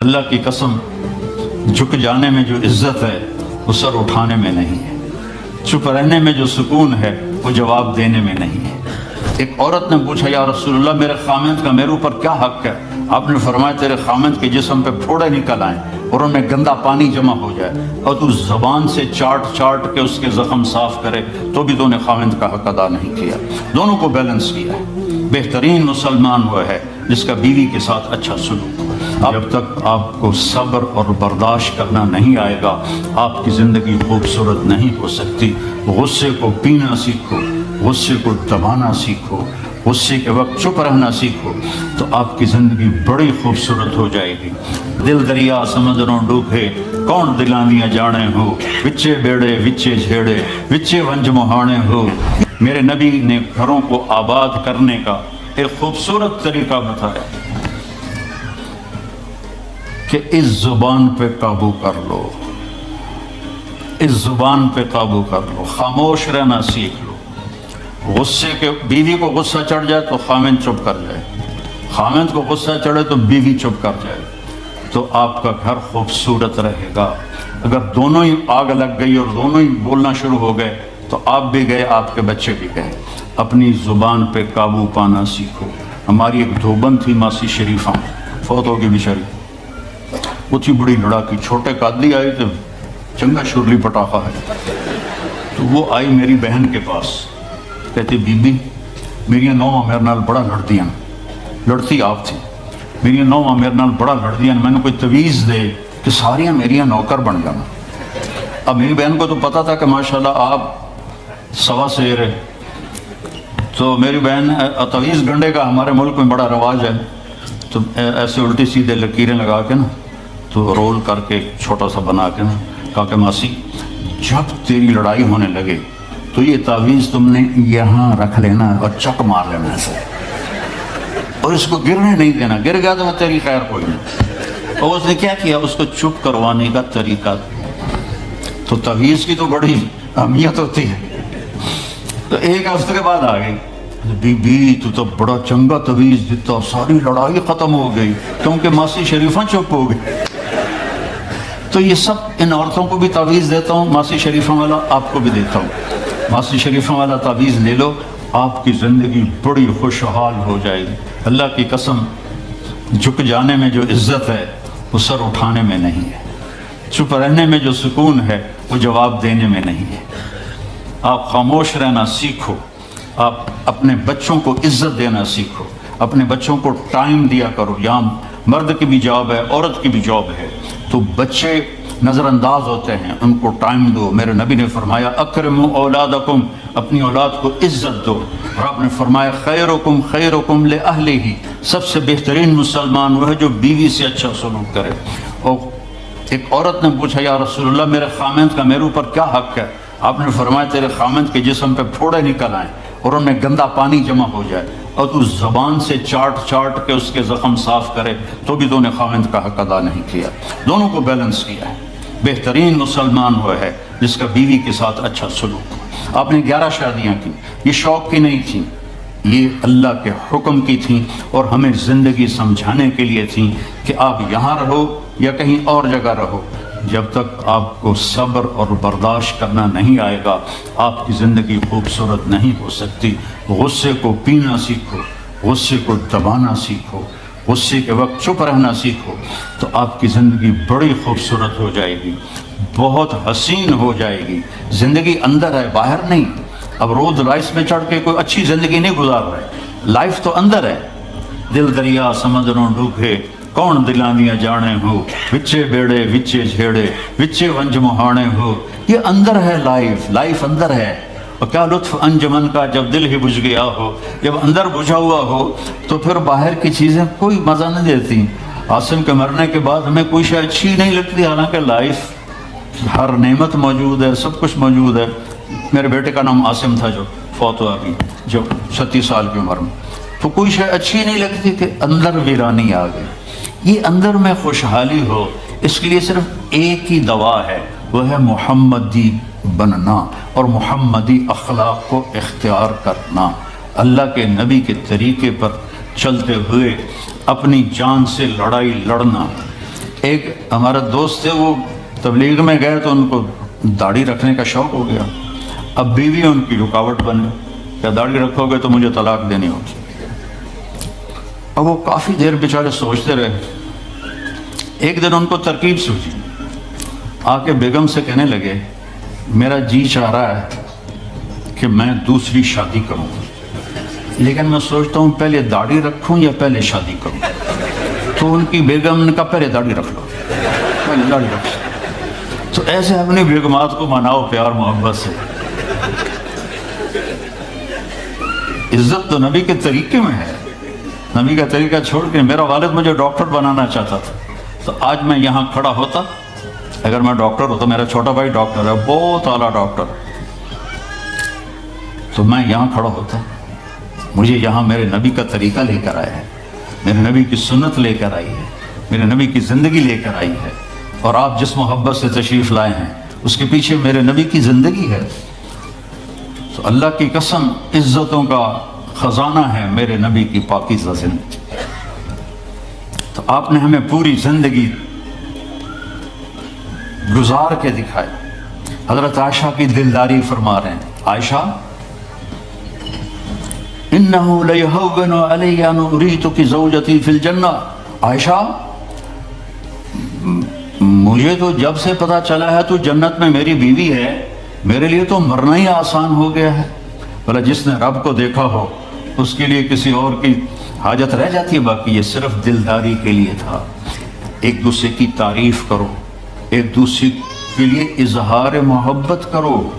اللہ کی قسم، جھک جانے میں جو عزت ہے وہ سر اٹھانے میں نہیں ہے، چپ رہنے میں جو سکون ہے وہ جواب دینے میں نہیں ہے۔ ایک عورت نے پوچھا، یا رسول اللہ میرے خامند کا میرے اوپر کیا حق ہے؟ آپ نے فرمایا تیرے خامند کے جسم پہ پھوڑے نکل آئیں اور ان میں گندا پانی جمع ہو جائے اور تو زبان سے چاٹ چاٹ کے اس کے زخم صاف کرے تو بھی تو نے خامند کا حق ادا نہیں کیا۔ دونوں کو بیلنس کیا ہے۔ بہترین مسلمان وہ ہے جس کا بیوی کے ساتھ اچھا سلوک ہو۔ جب تک آپ کو صبر اور برداشت کرنا نہیں آئے گا آپ کی زندگی خوبصورت نہیں ہو سکتی۔ غصے کو پینا سیکھو، غصے کو دبانا سیکھو، غصے کے وقت چپ رہنا سیکھو تو آپ کی زندگی بڑی خوبصورت ہو جائے گی۔ دل دریا سمندروں ڈوبے کون دلاندیاں جانے ہو، وچے بیڑے وچے جھیڑے وچے ونج مہانے ہو۔ میرے نبی نے گھروں کو آباد کرنے کا ایک خوبصورت طریقہ بتایا کہ اس زبان پہ قابو کر لو، اس زبان پہ قابو کر لو، خاموش رہنا سیکھ لو۔ غصے کے بیوی کو غصہ چڑھ جائے تو خامند چپ کر جائے، خامند کو غصہ چڑھے تو بیوی چپ کر جائے تو آپ کا گھر خوبصورت رہے گا۔ اگر دونوں ہی آگ لگ گئی اور دونوں ہی بولنا شروع ہو گئے تو آپ بھی گئے، آپ کے بچے بھی گئے۔ اپنی زبان پہ قابو پانا سیکھو۔ ہماری ایک دھوبن تھی ماسی شریفہ، فوت ہو گئی بیچاری، وہ تھی بڑی لڑاکی، چھوٹے قادری آئے تھے، چنگا شرلی پٹاخہ ہے، تو وہ آئی میری بہن کے پاس، کہتی بی بی میری نوواں میرے نال بڑا لڑدیاں، لڑتی آپ تھی، میری نوواں میرے نال بڑا لڑدیاں، میں نے کوئی تویز دے کہ ساریاں میریاں نوکر بن جانا۔ اب میری بہن کو تو پتا تھا کہ ماشاءاللہ آپ سوا سیر ہے، تو میری بہن تویز گنڈے کا ہمارے ملک میں بڑا رواج ہے، تو ایسے الٹی سیدھے لکیریں لگا کے نا تو رول کر کے چھوٹا سا بنا کے نا کہا کہ ماسی جب تیری لڑائی ہونے لگے تو یہ تعویذ تم نے یہاں رکھ لینا اور چک مار لینا اسے، اور اس کو گرنے نہیں دینا، گر گیا تو تیری خیر کوئی نہیں۔ اور اس نے کیا کیا، اس کو چپ کروانے کا طریقہ، تو تعویذ کی تو بڑی اہمیت ہوتی ہے۔ تو ایک ہفتے کے بعد آ گئی، بی بی تو بڑا چنگا تویز دیتا، ساری لڑائی ختم ہو گئی کیونکہ ماسی شریفہ چپ ہو گئی۔ تو یہ سب ان عورتوں کو بھی تعویذ دیتا ہوں، ماسی شریفہ والا آپ کو بھی دیتا ہوں، ماسی شریفہ والا تعویذ لے لو، آپ کی زندگی بڑی خوشحال ہو جائے گی۔ اللہ کی قسم، جھک جانے میں جو عزت ہے وہ سر اٹھانے میں نہیں ہے، چپ رہنے میں جو سکون ہے وہ جواب دینے میں نہیں ہے۔ آپ خاموش رہنا سیکھو، آپ اپنے بچوں کو عزت دینا سیکھو، اپنے بچوں کو ٹائم دیا کرو۔ یہاں مرد کی بھی جاب ہے، عورت کی بھی جاب ہے، تو بچے نظر انداز ہوتے ہیں، ان کو ٹائم دو۔ میرے نبی نے فرمایا اکرموا اولادکم، اپنی اولاد کو عزت دو، اور آپ نے فرمایا خیرکم خیرکم لأہلہ، سب سے بہترین مسلمان وہ ہے جو بیوی سے اچھا سلوک کرے۔ اور ایک عورت نے پوچھا، یا رسول اللہ میرے خامند کا میرے اوپر کیا حق ہے؟ آپ نے فرمایا تیرے خامند کے جسم پہ پھوڑے نکل آئیں اور ان میں گندا پانی جمع ہو جائے اور تو زبان سے چاٹ چاٹ کے اس کے زخم صاف کرے تو بھی تو نے خامند کا حق ادا نہیں کیا۔ دونوں کو بیلنس کیا ہے۔ بہترین مسلمان وہ ہے جس کا بیوی کے ساتھ اچھا سلوک ہو۔ آپ نے 11 شادیاں کی، یہ شوق کی نہیں تھیں، یہ اللہ کے حکم کی تھیں اور ہمیں زندگی سمجھانے کے لیے تھیں کہ آپ یہاں رہو یا کہیں اور جگہ رہو، جب تک آپ کو صبر اور برداشت کرنا نہیں آئے گا آپ کی زندگی خوبصورت نہیں ہو سکتی۔ غصے کو پینا سیکھو، غصے کو دبانا سیکھو، غصے کے وقت چپ رہنا سیکھو تو آپ کی زندگی بڑی خوبصورت ہو جائے گی، بہت حسین ہو جائے گی۔ زندگی اندر ہے، باہر نہیں۔ اب رولز رائس میں چڑھ کے کوئی اچھی زندگی نہیں گزار رہے، لائف تو اندر ہے۔ دل دریا سمندروں ڈوبے کون دلاندیاں جانے ہو، وچے بیڑے وچے جھیڑے وچے ونج مہانے ہو۔ یہ اندر ہے، لائف اندر ہے۔ اور کیا لطف انجمن کا جب دل ہی بجھ گیا ہو، جب اندر بجھا ہوا ہو تو پھر باہر کی چیزیں کوئی مزہ نہیں دیتی۔ عاصم کے مرنے کے بعد ہمیں کوئی شے اچھی نہیں لگتی، حالانکہ لائف ہر نعمت موجود ہے، سب کچھ موجود ہے۔ میرے بیٹے کا نام عاصم تھا جو فوت ہوا ابھی، جو 36 سال کی عمر میں، تو کوئی شے اچھی نہیں لگتی کہ اندر ویرانی آ گئی۔ یہ اندر میں خوشحالی ہو، اس کے لیے صرف ایک ہی دوا ہے، وہ ہے محمدی بننا اور محمدی اخلاق کو اختیار کرنا، اللہ کے نبی کے طریقے پر چلتے ہوئے اپنی جان سے لڑائی لڑنا ایک ہمارا دوست تھے، وہ تبلیغ میں گئے تو ان کو داڑھی رکھنے کا شوق ہو گیا، اب بیوی ان کی رکاوٹ بنے، کیا داڑھی رکھو گے تو مجھے طلاق دینی ہوگی۔ اب وہ کافی دیر بیچارے سوچتے رہے، ایک دن ان کو ترکیب سوچی، آ کے بیگم سے کہنے لگے میرا جی چاہ رہا ہے کہ میں دوسری شادی کروں، لیکن میں سوچتا ہوں پہلے داڑھی رکھوں یا پہلے شادی کروں۔ تو ان کی بیگم نے کہا پہلے داڑھی رکھ لو، پہلے داڑھی رکھ لو۔ تو ایسے اپنی بیگمات کو مناؤ پیار محبت سے۔ عزت تو نبی کے طریقے میں ہے، نبی کا طریقہ چھوڑ کے میرا والد مجھے ڈاکٹر بنانا چاہتا تھا، تو آج میں یہاں کھڑا ہوتا، اگر میں ڈاکٹر ہوتا، میرا چھوٹا بھائی ڈاکٹر ہے، بہت اعلیٰ ڈاکٹر، تو میں یہاں کھڑا ہوتا، مجھے یہاں میرے نبی کا طریقہ لے کر آیا ہے، میرے نبی کی سنت لے کر آئی ہے، میرے نبی کی زندگی لے کر آئی ہے، اور آپ جس محبت سے تشریف لائے ہیں اس کے پیچھے میرے نبی کی زندگی ہے۔ تو اللہ کی قسم عزتوں کا خزانہ ہے میرے نبی کی پاکیزہ زندگی۔ تو آپ نے ہمیں پوری زندگی گزار کے دکھائی۔ حضرت عائشہ کی دلداری فرما رہے ہیں، عائشہ انہو لیہون علی ان اریتک زوجتی فی الجنہ، عائشہ مجھے تو جب سے پتا چلا ہے تو جنت میں میری بیوی ہے، میرے لیے تو مرنا ہی آسان ہو گیا ہے۔ بھلا جس نے رب کو دیکھا ہو اس کے لیے کسی اور کی حاجت رہ جاتی ہے؟ باقی یہ صرف دلداری کے لیے تھا۔ ایک دوسرے کی تعریف کرو، ایک دوسرے کے لیے اظہار محبت کرو۔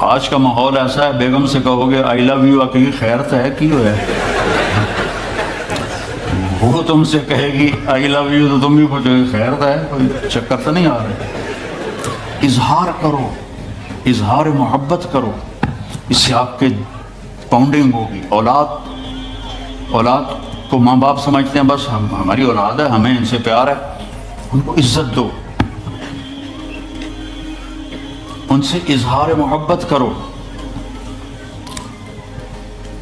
آج کا ماحول ایسا ہے، بیگم سے کہو گے آئی لو یو، کہ خیر تو ہے کیوں ہے، وہ تم سے کہے گی آئی لو یو تو تم بھی پوچھو گے خیر تو ہے، کوئی چکر تو نہیں آ رہا۔ اظہار کرو، اظہار محبت کرو، اس سے آپ کے پاؤنڈنگ ہوگی۔ اولاد کو ماں باپ سمجھتے ہیں بس ہماری اولاد ہے، ہمیں ان سے پیار ہے، ان کو عزت دو، ان سے اظہار محبت کرو۔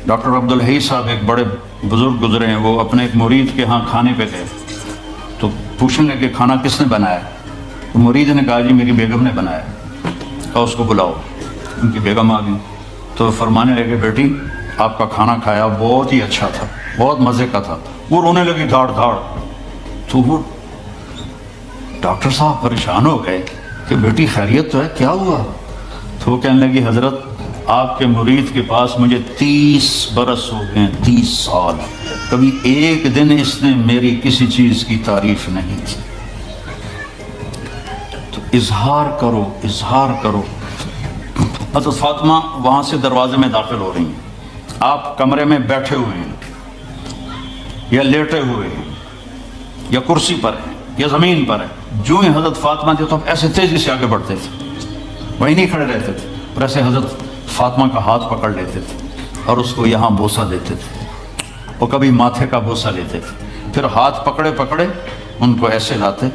ڈاکٹر عبدالحی صاحب ایک بڑے بزرگ گزرے ہیں، وہ اپنے ایک مرید کے ہاں کھانے پہ گئے تو پوچھنے لگے کھانا کس نے بنایا؟ تو مرید نے کہا جی میری بیگم نے بنایا، اور اس کو بلاؤ۔ ان کی بیگم آ گئی تو فرمانے لگے بیٹی آپ کا کھانا کھایا بہت ہی اچھا تھا، بہت مزے کا تھا۔ وہ رونے لگی دھاڑ دھاڑ۔ تو وہ ڈاکٹر صاحب پریشان ہو گئے کہ بیٹی خیریت تو ہے، کیا ہوا؟ تو وہ کہنے لگی حضرت آپ کے مرید کے پاس مجھے 30 برس ہو گئے، 30 سال، کبھی ایک دن اس نے میری کسی چیز کی تعریف نہیں کی۔ تو اظہار کرو، اظہار کرو۔ حضرت فاطمہ وہاں سے دروازے میں داخل ہو رہی ہیں، آپ کمرے میں بیٹھے ہوئے ہیں یا لیٹے ہوئے ہیں یا کرسی پر ہیں یا زمین پر ہیں، جو ہی حضرت فاطمہ تھے تو ایسے تیزی سے آگے بڑھتے تھے، وہیں نہیں کھڑے رہتے تھے، اور ایسے حضرت فاطمہ کا ہاتھ پکڑ لیتے تھے اور اس کو یہاں بوسہ دیتے تھے، اور کبھی ماتھے کا بوسہ لیتے تھے، پھر ہاتھ پکڑے پکڑے ان کو ایسے لاتے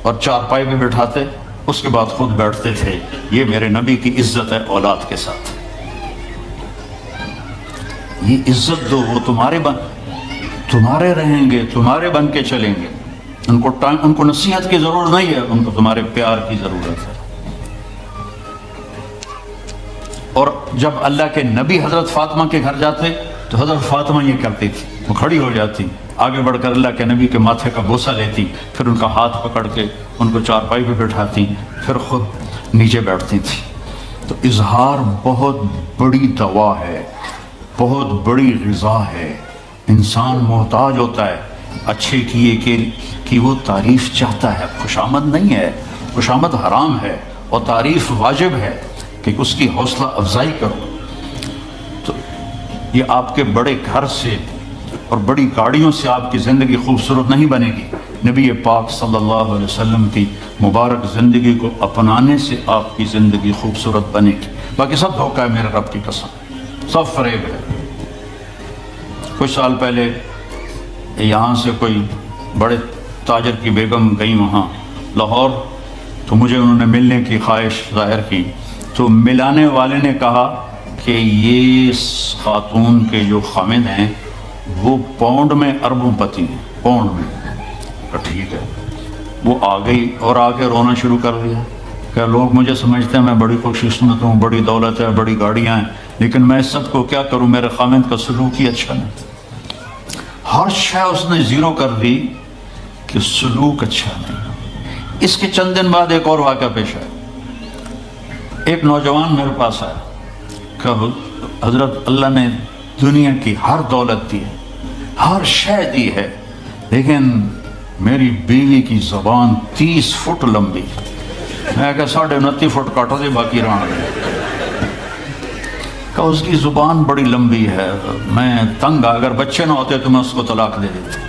اور چارپائی پہ بٹھاتے، اس کے بعد خود بیٹھتے تھے۔ یہ میرے نبی کی عزت ہے اولاد کے ساتھ، یہ عزت دو، وہ تمہارے رہیں گے، تمہارے بن کے چلیں گے۔ ان کو نصیحت کی ضرورت نہیں ہے، ان کو تمہارے پیار کی ضرورت ہے۔ اور جب اللہ کے نبی حضرت فاطمہ کے گھر جاتے تو حضرت فاطمہ یہ کرتی تھی، وہ کھڑی ہو جاتی، آگے بڑھ کر اللہ کے نبی کے ماتھے کا بوسہ لیتی، پھر ان کا ہاتھ پکڑ کے ان کو چارپائی پہ بٹھاتی، پھر خود نیچے بیٹھتی تھی۔ تو اظہار بہت بڑی دوا ہے، بہت بڑی غذا ہے۔ انسان محتاج ہوتا ہے اچھے کیے کہ وہ تعریف چاہتا ہے، خوشامد نہیں ہے، خوشامد حرام ہے، اور تعریف واجب ہے کہ اس کی حوصلہ افزائی کرو۔ تو یہ آپ کے بڑے گھر سے اور بڑی گاڑیوں سے آپ کی زندگی خوبصورت نہیں بنے گی، نبی پاک صلی اللہ علیہ وسلم کی مبارک زندگی کو اپنانے سے آپ کی زندگی خوبصورت بنے گی۔ باقی سب دھوکہ ہے میرے رب کی قسم، سب فریب ہے۔ کچھ سال پہلے یہاں سے کوئی بڑے تاجر کی بیگم گئی وہاں لاہور، تو مجھے انہوں نے ملنے کی خواہش ظاہر کی، تو ملانے والے نے کہا کہ یہ خاتون کے جو خامد ہیں وہ پاؤنڈ میں اربوں پتی ہے، پاؤنڈ میں۔ تو ٹھیک ہے، وہ آ گئی اور آ کے رونا شروع کر دیا کہ لوگ مجھے سمجھتے ہیں میں بڑی خوش قسمت ہوں، بڑی دولت ہے، بڑی گاڑیاں ہیں، لیکن میں اس سب کو کیا کروں، میرے خاوند کا سلوک ہی اچھا نہیں۔ ہر شے اس نے زیرو کر دی کہ سلوک اچھا نہیں۔ اس کے چند دن بعد ایک اور واقعہ پیش آیا۔ ایک نوجوان میرے پاس آیا کہ حضرت اللہ نے دنیا کی ہر دولت دی ہے، ہر شے دی ہے، لیکن میری بیوی کی زبان 30 فٹ لمبی، میں کہ 29.5 فٹ کاٹا دے باقی رہا کہ اس کی زبان بڑی لمبی ہے، میں تنگ، اگر بچے نہ ہوتے تو میں اس کو طلاق دے دیتا۔